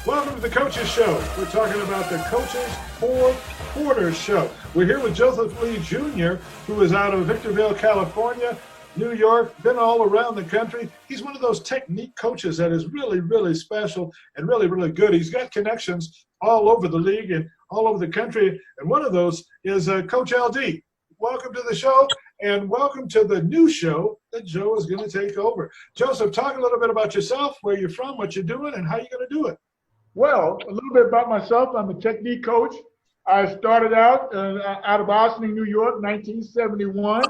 Welcome to the Coaches Show. We're talking about the Coaches Fourth Quarter Show. We're here with Joseph Lee Jr., who is out of Victorville, California, New York, been all around the country. He's one of those technique coaches that is really, really special and really, really good. He's got connections all over the league and all over the country, and one of those is Coach LD. Welcome to the show, and welcome to the new show that Joe is going to take over. Joseph, talk a little bit about yourself, where you're from, what you're doing, and how you're going to do it. Well, a little bit about myself. I'm a technique coach. I started out of Ossining, New York, 1971,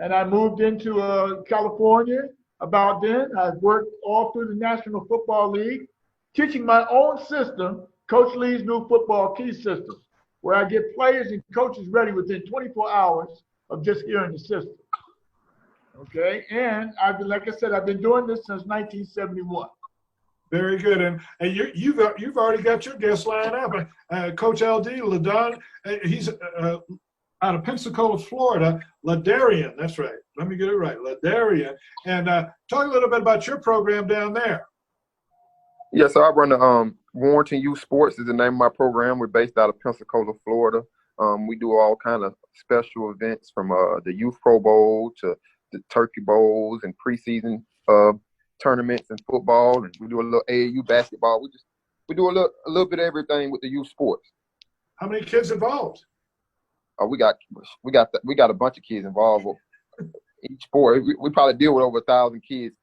and I moved into California about then. I've worked all through the National Football League, teaching my own system, Coach Lee's New Football Key Systems, where I get players and coaches ready within 24 hours of just hearing the system. Okay, and like I said, I've been doing this since 1971. Very good, and you've already got your guest line up. Coach LD LaDon, he's out of Pensacola, Florida. LaDarian, that's right. Let me get it right, LaDarian. And talk a little bit about your program down there. Yeah, so I run the Warrington Youth Sports is the name of my program. We're based out of Pensacola, Florida. We do all kind of special events from the Youth Pro Bowl to the Turkey Bowls and preseason tournaments and football, and we do a little AAU basketball. We do a little bit of everything with the youth sports. How many kids involved? We got a bunch of kids involved with each sport. We probably deal with over 1,000 kids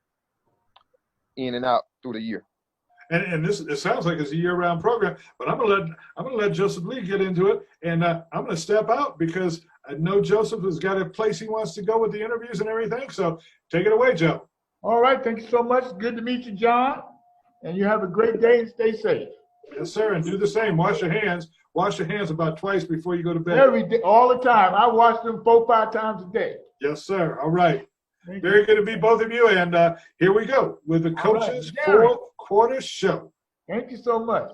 in and out through the year. And it sounds like it's a year-round program, but I'm gonna let Joseph Lee get into it, and I'm gonna step out because I know Joseph has got a place he wants to go with the interviews and everything. So take it away, Joe. All right, thank you so much. Good to meet you, John. And you have a great day and stay safe. Yes, sir, and do the same. Wash your hands. Wash your hands about twice before you go to bed. Every day, all the time. I wash them 4-5 times a day. Yes, sir. All right. Very good to meet both of you. And here we go with the Coaches Fourth Quarter Show. Thank you so much.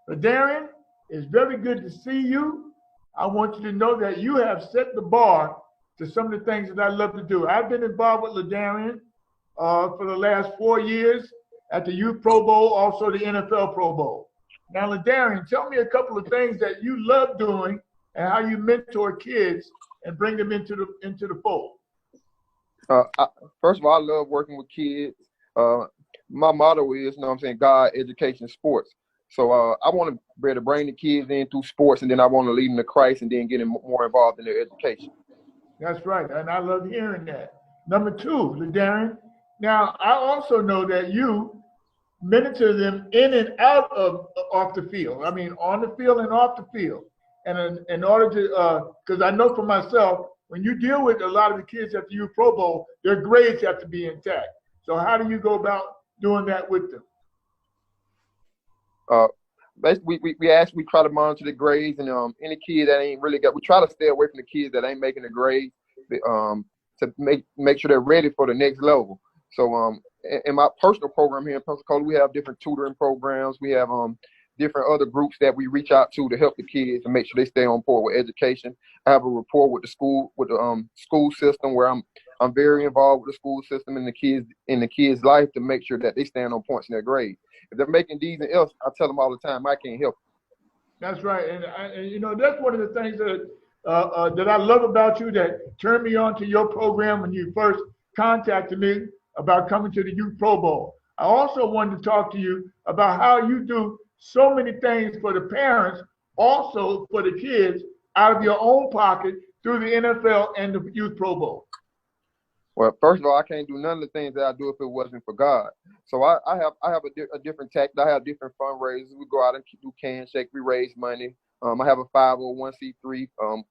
Darren, it's very good to see you. I want you to know that you have set the bar to some of the things that I love to do. I've been involved with LaDarian for the last 4 years at the Youth Pro Bowl, also the NFL Pro Bowl. Now, LaDarian, tell me a couple of things that you love doing and how you mentor kids and bring them into the fold. First of all, I love working with kids. My motto is, God, education, sports. So I want to be able to bring the kids in through sports, and then I want to lead them to Christ and then get them more involved in their education. That's right, and I love hearing that. Number 2, LaDarian, now I also know that you mentor them in and out of off the field. I mean, on the field and off the field. And in order to, because I know for myself, when you deal with a lot of the kids at the Youth Pro Bowl, their grades have to be intact. So how do you go about doing that with them? Basically, we try to monitor the grades, and any kid that ain't really we try to stay away from the kids that ain't making the grades to make sure they're ready for the next level. So in my personal program here in Pensacola, we have different tutoring programs. We have different other groups that we reach out to help the kids and make sure they stay on board with education. I have a rapport with the school system where I'm very involved with the school system and the kids' life to make sure that they stand on points in their grade. If they're making D's and F's, I tell them all the time, I can't help them. That's right, and that's one of the things that I love about you that turned me on to your program when you first contacted me about coming to the Youth Pro Bowl. I also wanted to talk to you about how you do so many things for the parents, also for the kids, out of your own pocket through the NFL and the Youth Pro Bowl. Well, first of all, I can't do none of the things that I do if it wasn't for God. So I have a different tactic. I have different fundraisers. We go out and do can shake. We raise money. I have a 501c3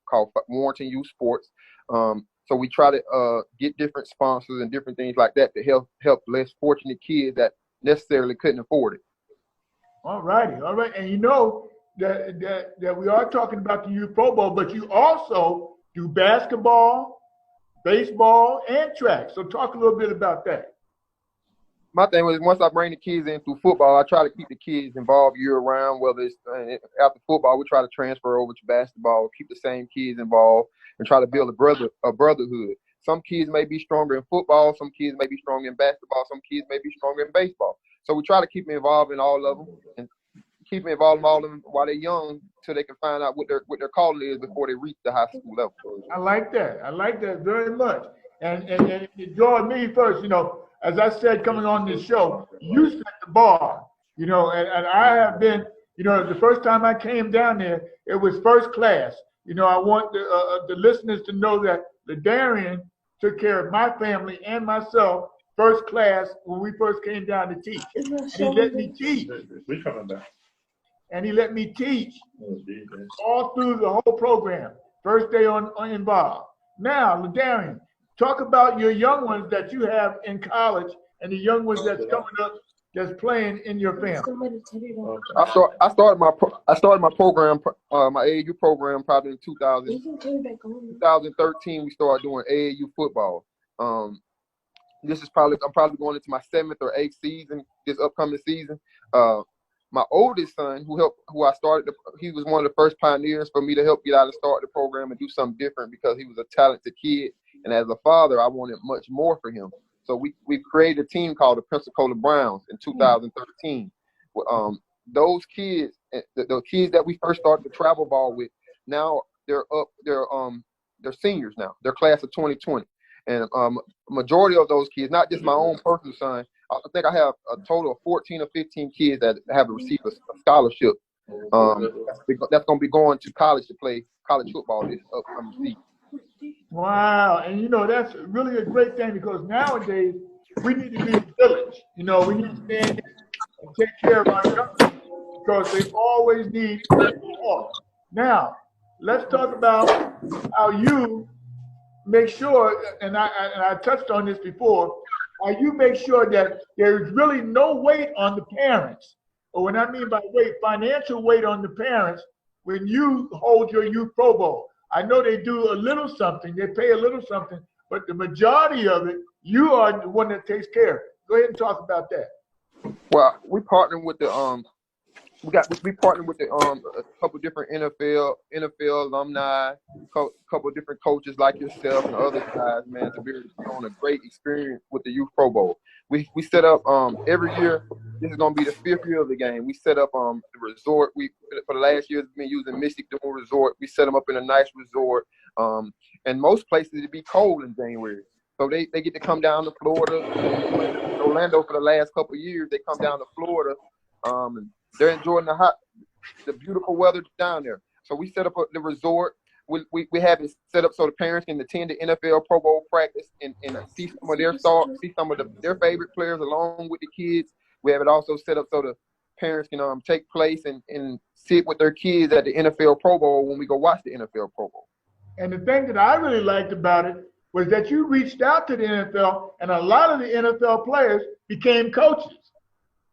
called Warrington Youth Sports. So we try to get different sponsors and different things like that to help less fortunate kids that necessarily couldn't afford it. All righty. And you know that we are talking about the Youth Pro Bowl, but you also do basketball, baseball, and track. So talk a little bit about that. My thing was, once I bring the kids in through football, I try to keep the kids involved year-round. Whether it's after football, we try to transfer over to basketball, keep the same kids involved, and try to build a brotherhood. Some kids may be stronger in football, some kids may be stronger in basketball, some kids may be stronger in baseball. So we try to keep them involved in all of them and keep involving all of them while they're young, so they can find out what their calling is before they reach the high school level. I like that. I like that very much. And it enjoyed me first, as I said, coming on this show, you set the bar, and I have been, the first time I came down there, it was first class. I want the listeners to know that LaDarian took care of my family and myself first class when we first came down to teach. And he let me teach. We coming back. And he let me teach all through the whole program. First day involved. Now, LaDarian, talk about your young ones that you have in college and the young ones that's coming up that's playing in your family. I started my program, my AAU program, probably in 2013. We started doing AAU football. I'm probably going into my 7th or 8th season this upcoming season. My oldest son, he was one of the first pioneers for me to help get out and start the program and do something different because he was a talented kid. And as a father, I wanted much more for him. So we created a team called the Pensacola Browns in 2013. Those kids, the kids that we first started the travel ball with, now they're seniors now. They're class of 2020. And majority of those kids, not just my own personal son, I think I have a total of 14 or 15 kids that have received a scholarship. That's going to be going to college to play college football this upcoming season. Wow. And, that's really a great thing because nowadays we need to be a village. We need to stand and take care of our young people because they always need help. Now, let's talk about how you make sure, and I touched on this before, how you make sure that there's really no weight on the parents. Or when I mean by weight, financial weight on the parents when you hold your youth Pro Bowl. I know they do a little something, they pay a little something, but the majority of it, you are the one that takes care of it. Go ahead and talk about that. Well, we partnered with the we partnered with a couple different NFL alumni, couple of different coaches like yourself and other guys, man, to be on a great experience with the Youth Pro Bowl. We set up every year. This is gonna be the 5th year of the game. We set up the resort. For the last year, we've been using Mystic Dome Resort. We set them up in a nice resort. And most places it'd be cold in January, so they get to come down to Florida. Orlando for the last couple of years, they come down to Florida. And they're enjoying the beautiful weather down there. So we set up the resort. We have it set up so the parents can attend the NFL Pro Bowl practice and see some of their favorite players along with the kids. We have it also set up so the parents can take place and sit with their kids at the NFL Pro Bowl when we go watch the NFL Pro Bowl. And the thing that I really liked about it was that you reached out to the NFL, and a lot of the NFL players became coaches.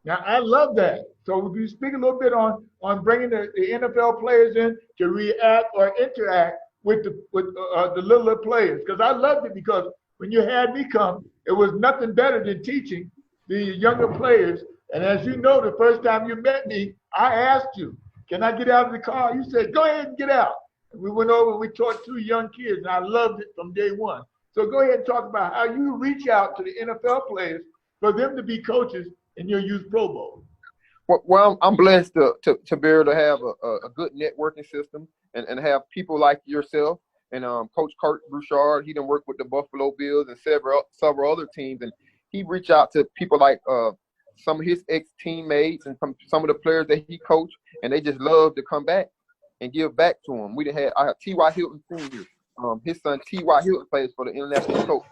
Now, I love that. So if you speak a little bit on bringing the NFL players in to react or interact with the littler players, because I loved it because when you had me come, it was nothing better than teaching the younger players. And as you know, the first time you met me, I asked you, can I get out of the car? You said, go ahead and get out. And we went over and we taught 2 young kids, and I loved it from day one. So go ahead and talk about how you reach out to the NFL players for them to be coaches in your Youth Pro Bowl. Well, I'm blessed to be able to have a good networking system and have people like yourself and Coach Kurt Bouchard. He done worked with the Buffalo Bills and several other teams, and he reached out to people like some of his ex-teammates and some of the players that he coached, and they just love to come back and give back to him. I have T.Y. Hilton Sr. His son T.Y. Hilton plays for the international coach.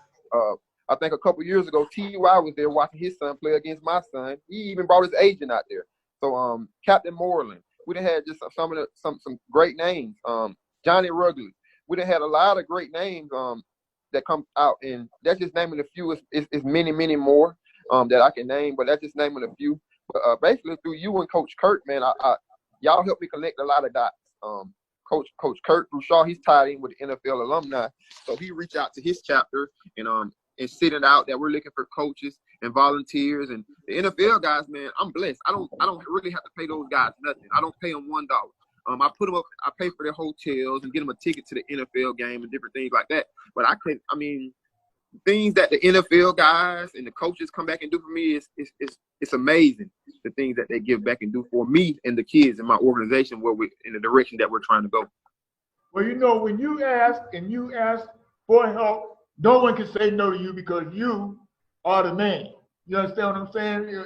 I think a couple years ago, T.Y. was there watching his son play against my son. He even brought his agent out there. So Captain Moreland. We done had just some great names. Johnny Rugley. We done had a lot of great names that come out, and that's just naming a few. It's many, many more that I can name, but that's just naming a few. But basically through you and Coach Kurt, man, y'all helped me connect a lot of dots. Coach Kurt Bouchard, he's tied in with the NFL alumni, so he reached out to his chapter and sitting out that we're looking for coaches and volunteers and the NFL guys. Man, I'm blessed. I don't really have to pay those guys nothing. I don't pay them $1. I put them up. I pay for their hotels and get them a ticket to the NFL game and different things like that. But things that the NFL guys and the coaches come back and do for me is amazing. the things that they give back and do for me and the kids in my organization where we in the direction that we're trying to go. Well, when you ask for help, no one can say no to you because you are the man. You understand what I'm saying?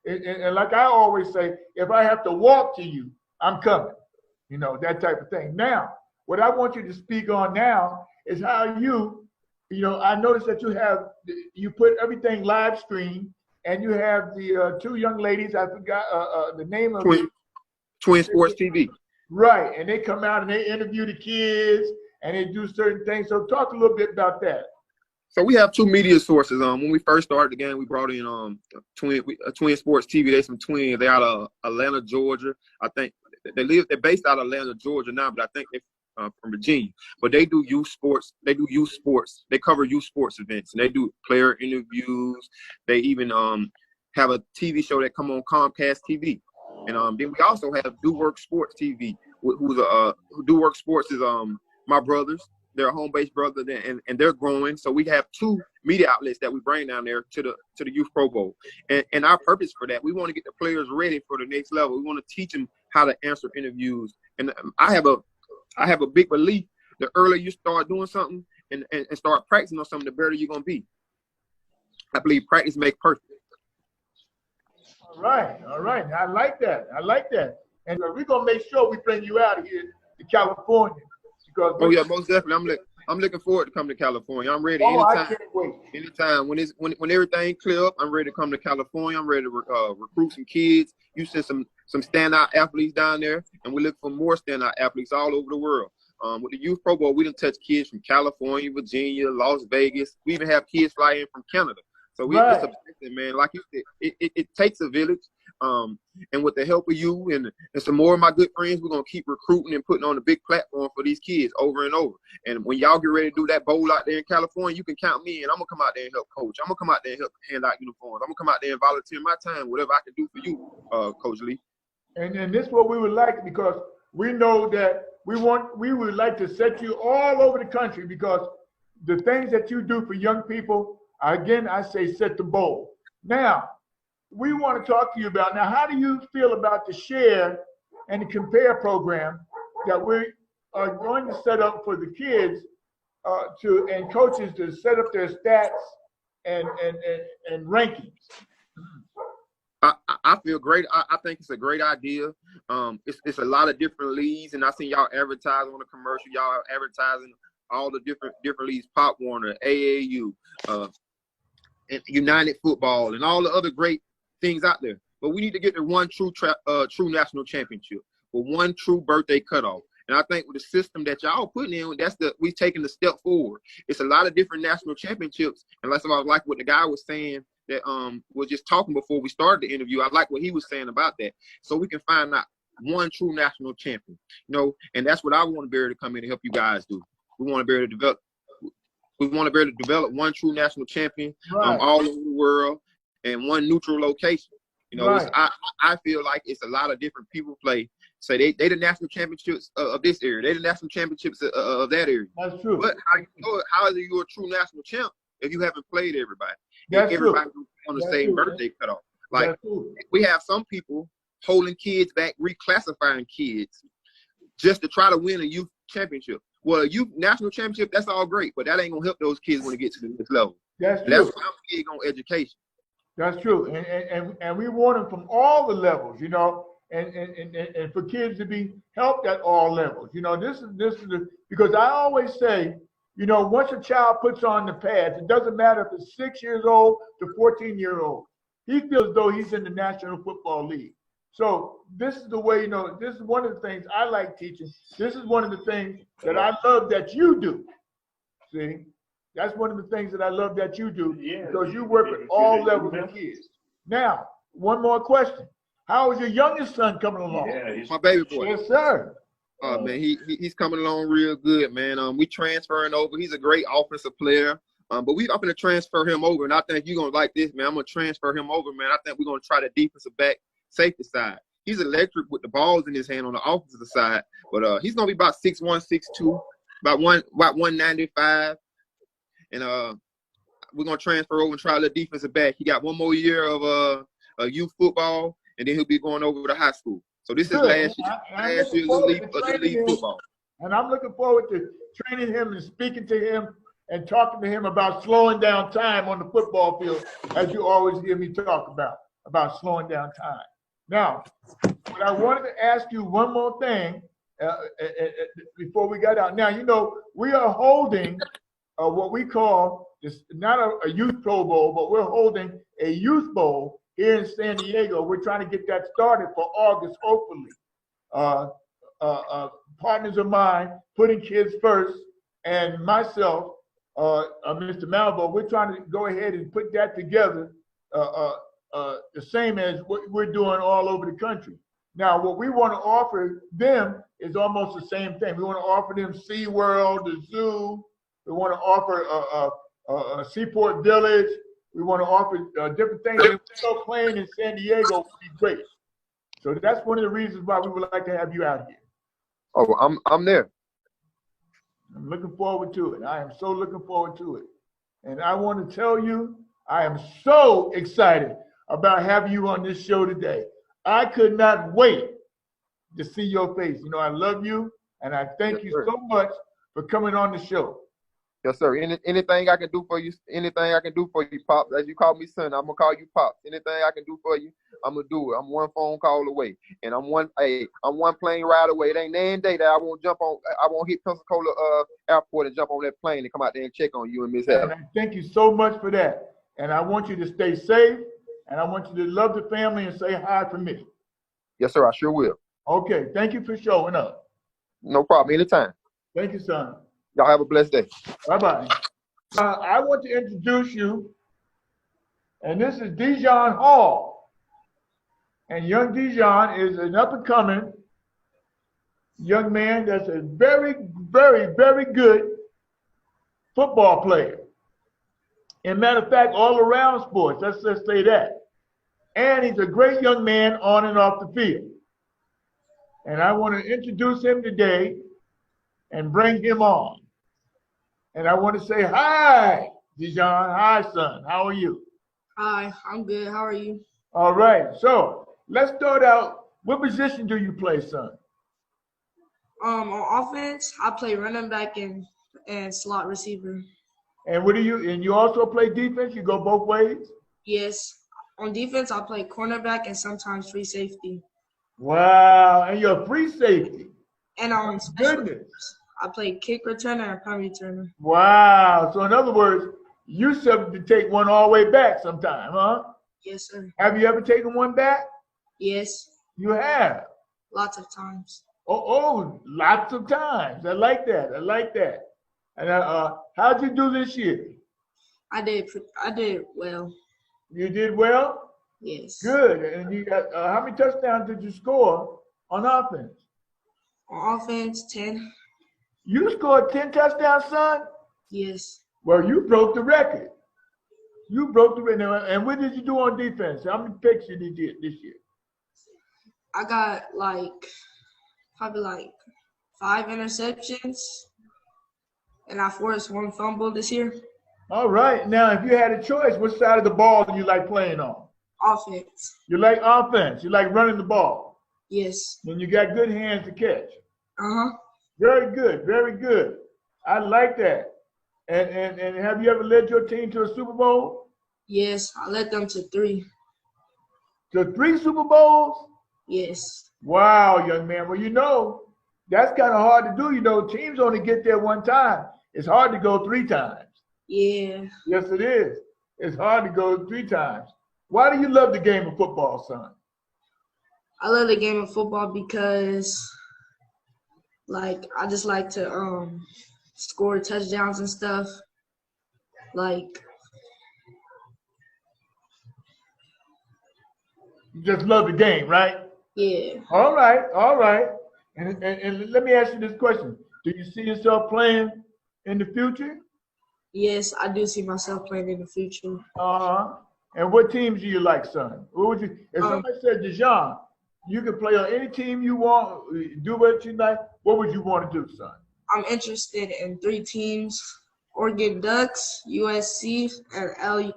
And like I always say, if I have to walk to you, I'm coming. That type of thing. Now, what I want you to speak on now is how I noticed that you put everything live stream, and you have the two young ladies. I forgot the name of it. Twin Sports TV. Right, and they come out and they interview the kids and they do certain things. So talk a little bit about that. So we have two media sources. When we first started the game, we brought in Twin Sports TV. They some twins. They out of Atlanta, Georgia. I think they're based out of Atlanta, Georgia now, but I think they're from Virginia. But they do youth sports. They do youth sports. They cover youth sports events, and they do player interviews. They even have a TV show that come on Comcast TV. And then we also have Do Work Sports TV, who Do Work Sports is my brothers. They're a home-based brother, and they're growing. So we have two media outlets that we bring down there to the Youth Pro Bowl. And our purpose for that, we want to get the players ready for the next level. We want to teach them how to answer interviews. And I have a big belief: the earlier you start doing something and start practicing on something, the better you're gonna be. I believe practice makes perfect. All right. I like that. And we're gonna make sure we bring you out of here to California because. Oh yeah, most definitely. I'm looking forward to coming to California. I'm ready anytime. I can't wait. Anytime when everything clear up, I'm ready to come to California. I'm ready to recruit some kids. You send some standout athletes down there, and we look for more standout athletes all over the world. With the Youth Pro Bowl, we done touch kids from California, Virginia, Las Vegas. We even have kids fly in from Canada. So it's amazing, man. Like you said, it takes a village. And with the help of you and some more of my good friends, we're going to keep recruiting and putting on a big platform for these kids over and over. And when y'all get ready to do that bowl out there in California, you can count me in. I'm going to come out there and help coach. I'm going to come out there and help hand out uniforms. I'm going to come out there and volunteer my time, whatever I can do for you, Coach Lee. And this is what we would like, because we know that we would like to set you all over the country, because the things that you do for young people, again, I say set the bowl. Now, we want to talk to you about, now, how do you feel about the share and the compare program that we are going to set up for the kids and coaches to set up their stats and rankings? I feel great. I think it's a great idea. It's a lot of different leagues, and I seen y'all advertise on the commercial. Y'all advertising all the different leagues, Pop Warner, AAU, and United Football, and all the other great things out there. But we need to get the one true national championship with one true birthday cutoff. And I think with the system that y'all putting in, we've taken the step forward. It's a lot of different national championships. And that's about like what the guy was saying that was just talking before we started the interview. I like what he was saying about that. So we can find out one true national champion, and that's what I want to be able to come in and help you guys do. We want to be able to develop. We want to be able to develop one true national champion all over the world and one neutral location. I feel like it's a lot of different people play. Say they the national championships of this area. They the national championships of that area. That's true. But how are you a true national champ if you haven't played everybody? That's everybody true. On the same birthday cutoff. Like we have some people holding kids back, reclassifying kids just to try to win a youth championship. Well, a youth national championship, that's all great, but that ain't gonna help those kids when they get to the next level. That's true. That's why I'm big on education. That's true, and we want them from all the levels, and for kids to be helped at all levels. This is because I always say, once a child puts on the pads, it doesn't matter if it's 6 years old to 14-year-old. He feels as though he's in the National Football League. So this is the way, this is one of the things I like teaching. This is one of the things that I love that you do. See, that's one of the things that I love that you do, because you work with all levels of kids. Now, one more question. How is your youngest son coming along? Yeah, he's my baby boy. Yes, sir. Man, he's coming along real good, man. We transferring over. He's a great offensive player. But I'm going to transfer him over, and I think you're going to like this, man. I'm going to transfer him over, man. I think we're going to try the defensive back safety side. He's electric with the balls in his hand on the offensive side, but he's going to be about 6'1", 6'2", about 195. And we're going to transfer over and try the defensive back. He got one more year of youth football, and then he'll be going over to high school. So this is Good. last year's elite football. And I'm looking forward to training him and speaking to him and talking to him about slowing down time on the football field, as you always hear me talk about slowing down time. Now, but I wanted to ask you one more thing before we got out. Now, you know, we are holding what we call, this, not a youth Pro Bowl, but we're holding a youth bowl here in San Diego. We're trying to get that started for August, hopefully. Partners of mine, Putting Kids First, and myself, Mr. Malvo, we're trying to go ahead and put that together, the same as what we're doing all over the country. Now, what we want to offer them is almost the same thing. We want to offer them SeaWorld, the zoo. We want to offer a Seaport Village. We want to offer different things. If we're playing in San Diego, would be great. So that's one of the reasons why we would like to have you out here. Oh, I'm there. I'm looking forward to it. I am so looking forward to it. And I want to tell you, I am so excited about having you on this show today. I could not wait to see your face. You know, I love you, and I thank you so much for coming on the show. Yes, sir. Anything I can do for you, Pops. As you call me son, I'm gonna call you Pops. Anything I can do for you, I'm gonna do it. I'm one phone call away, and I'm one plane ride away. It ain't any day that I won't hit Pensacola Airport and jump on that plane and come out there and check on you and Miss Helen. And thank you so much for that. And I want you to stay safe, and I want you to love the family and say hi for me. Yes, sir. I sure will. Okay. Thank you for showing up. No problem. Anytime. Thank you, son. Y'all have a blessed day. Bye-bye. I want to introduce you, and this is Dijon Hall. And young Dijon is an up-and-coming young man that's a very, very, very good football player. And matter of fact, all around sports, let's just say that. And he's a great young man on and off the field. And I want to introduce him today and bring him on. And I want to say hi, Dijon. Hi, son. How are you? Hi, I'm good. How are you? All right. So let's start out. What position do you play, son? On offense, I play running back and slot receiver. And what do you? And you also play defense? You go both ways? Yes. On defense, I play cornerback and sometimes free safety. Wow. And you're a free safety. And on special Goodness. teams, I play kick returner and punt returner. Wow. So in other words, you subject to take one all the way back sometime, huh? Yes, sir. Have you ever taken one back? Yes. You have. Lots of times. Oh, lots of times. I like that. I like that. And how'd you do this year? I did well. You did well? Yes. Good. And you got how many touchdowns did you score on offense? On offense, 10. You scored 10 touchdowns, son? Yes. Well, you broke the record. You broke the record. And what did you do on defense? How many picks did you get this year? I got probably 5 interceptions, and I forced 1 fumble this year. All right. Now, if you had a choice, which side of the ball do you like playing on? Offense. You like offense. You like running the ball. Yes. And you got good hands to catch. Uh-huh. Very good. Very good. I like that. And have you ever led your team to a Super Bowl? Yes. I led them to 3. To 3 Super Bowls? Yes. Wow, young man. Well, you know, that's kind of hard to do. You know, teams only get there one time. It's hard to go 3 times. Yeah. Yes, it is. It's hard to go 3 times. Why do you love the game of football, son? I love the game of football because, I just like to score touchdowns and stuff. You just love the game, right? Yeah. All right, all right. And let me ask you this question. Do you see yourself playing in the future? Yes, I do see myself playing in the future. Uh-huh. And what teams do you like, son? What would you? If somebody said, Dijon, you can play on any team you want, do what you like, what would you want to do, son? I'm interested in 3 teams: Oregon Ducks, USC, and LSU.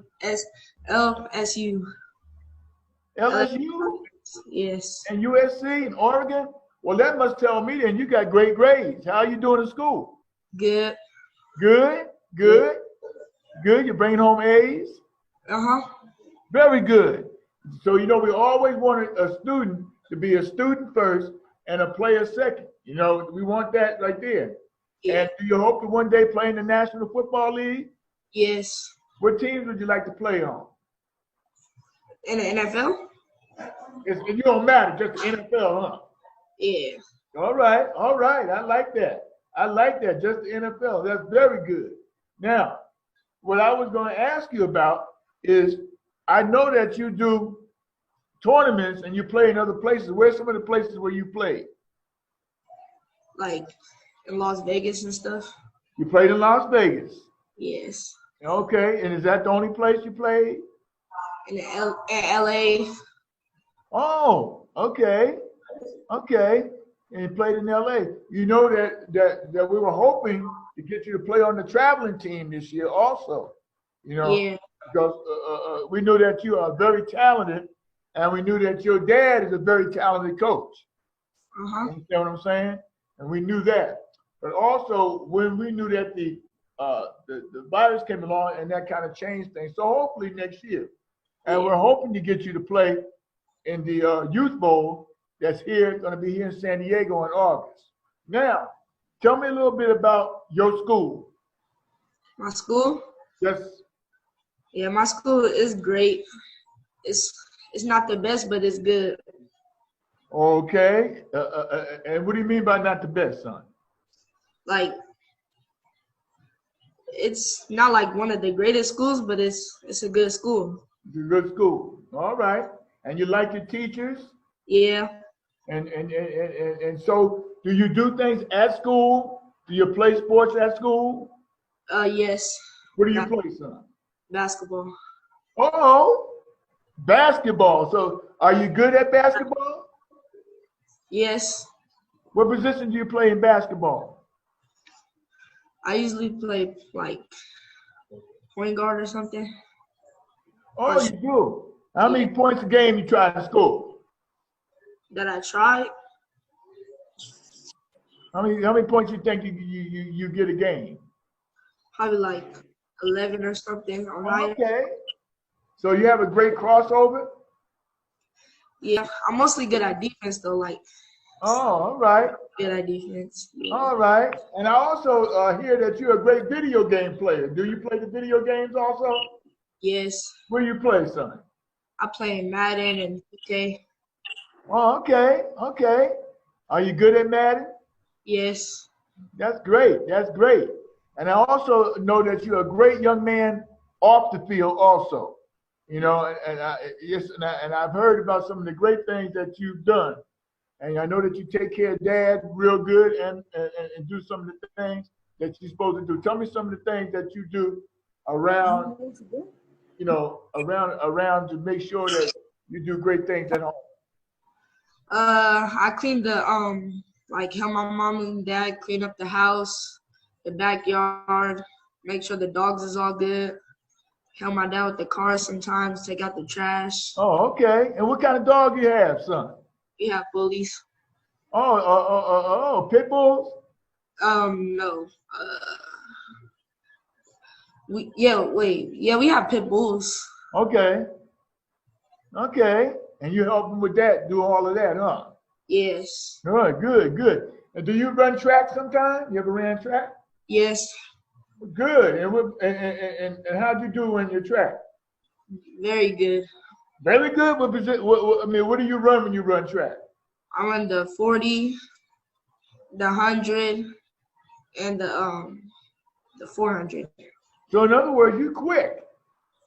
LSU? Yes. And USC and Oregon? Well, that must tell me then you got great grades. How are you doing in school? Good. Good, good, good. You're bringing home A's? Uh-huh. Very good. So, you know, we always wanted a student to be a student first and a player second. You know, we want that right there. Yeah. And do you hope to one day play in the National Football League? Yes. What teams would you like to play on? In the NFL? It don't matter, just the NFL, huh? Yeah. All right, all right. I like that. I like that. Just the NFL. That's very good. Now, what I was going to ask you about is I know that you do tournaments and you play in other places. Where's some of the places where you played? Like in Las Vegas and stuff? You played in Las Vegas. Yes. Okay, and is that the only place you played? In LA? Oh, okay, okay. And you played in LA. You know that we were hoping to get you to play on the traveling team this year also. You know, Yeah. because we knew that you are very talented, and we knew that your dad is a very talented coach. Uh-huh. You understand what I'm saying? And we knew that. But also, when we knew that the virus came along and that kind of changed things. So hopefully next year. And we're hoping to get you to play in the Youth Bowl that's here, going to be here in San Diego in August. Now, tell me a little bit about your school. My school? Yes. Yeah, my school is great. It's not the best, but it's good. Okay. And what do you mean by not the best, son? Like, it's not like one of the greatest schools, but it's a good school. It's a good school. All right. And you like your teachers? Yeah. And so do you do things at school? Do you play sports at school? Yes. What do you play, son? Basketball. Oh, basketball. So are you good at basketball? Yes. What position do you play in basketball? I usually play like point guard or something. Oh, you do. How many points a game you try to score? That I tried. How many points you think you get a game? Probably like 11 or something or higher. Okay. So you have a great crossover? Yeah, I'm mostly good at defense though. Like, Oh, all right. good at defense. Yeah. All right. And I also hear that you're a great video game player. Do you play the video games also? Yes. Where you play, son? I play in Madden and 2K. Oh, okay. Okay. Are you good at Madden? Yes. That's great. That's great. And I also know that you're a great young man off the field also. You know, and I've heard about some of the great things that you've done. And I know that you take care of dad real good and do some of the things that you're supposed to do. Tell me some of the things that you do around, you know, around to make sure that you do great things at home. I clean the like help my mom and dad clean up the house, the backyard, make sure the dogs is all good. Help my dad with the car sometimes, take out the trash. Oh, okay. And what kind of dog you have, son? We have bullies. Oh, pit bulls? No. We have pit bulls. Okay. Okay. And you help them with that, do all of that, huh? Yes. All right, good, good. And do you run track sometime? You ever ran track? Yes. Good. And how'd you do in your track? Very good. Very good. What do you run when you run track? I run the 40, the 100, and the 400. So in other words, you quick.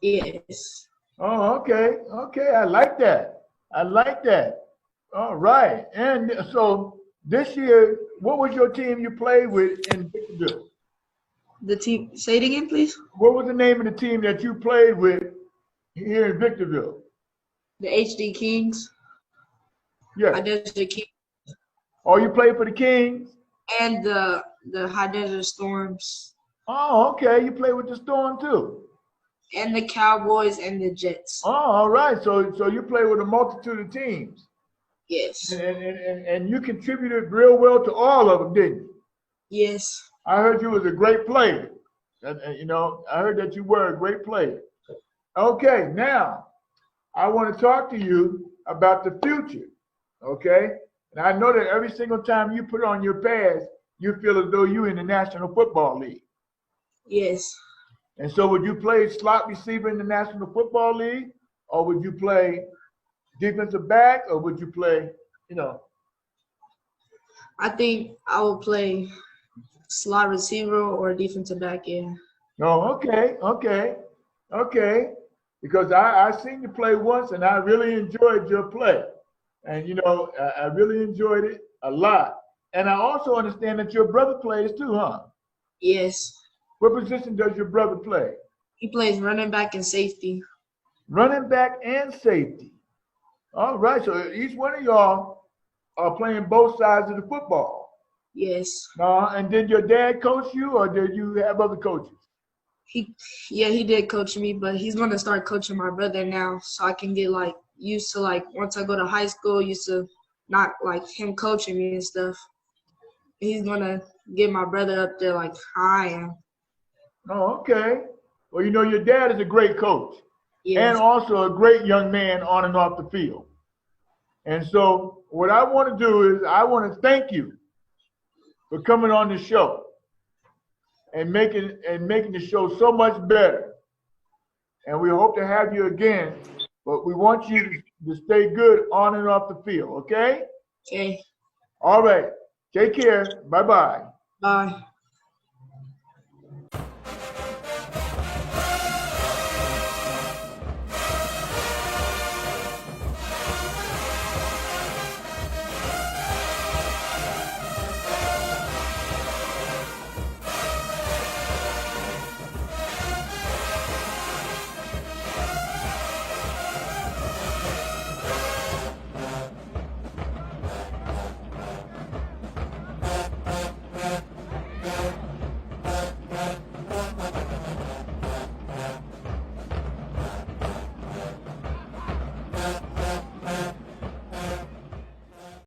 Yes. Oh, okay. Okay. I like that. I like that. All right. And so this year, what was your team you played with in Victorville? The team, say it again, please. What was the name of the team that you played with here in Victorville? The HD Kings. Yes. High Desert Kings. Oh, you played for the Kings? And the High Desert Storms. Oh, okay. You played with the Storm too. and the Cowboys and the Jets. Oh, all right. So you play with a multitude of teams, Yes. and you contributed real well to all of them, didn't you? Yes. I heard you was a great player. And, you know, I heard that you were a great player. Okay, now I want to talk to you about the future. Okay, and I know that every single time you put on your pads, you feel as though you're in the National Football League. Yes. And so, would you play slot receiver in the National Football League, or would you play defensive back, or would you play, you know? I think I will play slot receiver or defensive back. Yeah. No, okay. Because I seen you play once, and I really enjoyed your play. And, you know, I really enjoyed it a lot. And I also understand that your brother plays too, huh? Yes. What position does your brother play? He plays running back and safety. Running back and safety. All right, so each one of y'all are playing both sides of the football. Yes. And did your dad coach you, or did you have other coaches? He did coach me, but he's gonna start coaching my brother now, so I can get like used to like once I go to high school, used to not like him coaching me and stuff. He's gonna get my brother up there like I am. Oh, okay. Well, you know, your dad is a great coach. Yes. And also a great young man on and off the field. And so what I want to do is I want to thank you for coming on the show and making the show so much better. And we hope to have you again, but we want you to stay good on and off the field, okay? Okay. All right. Take care. Bye-bye. Bye.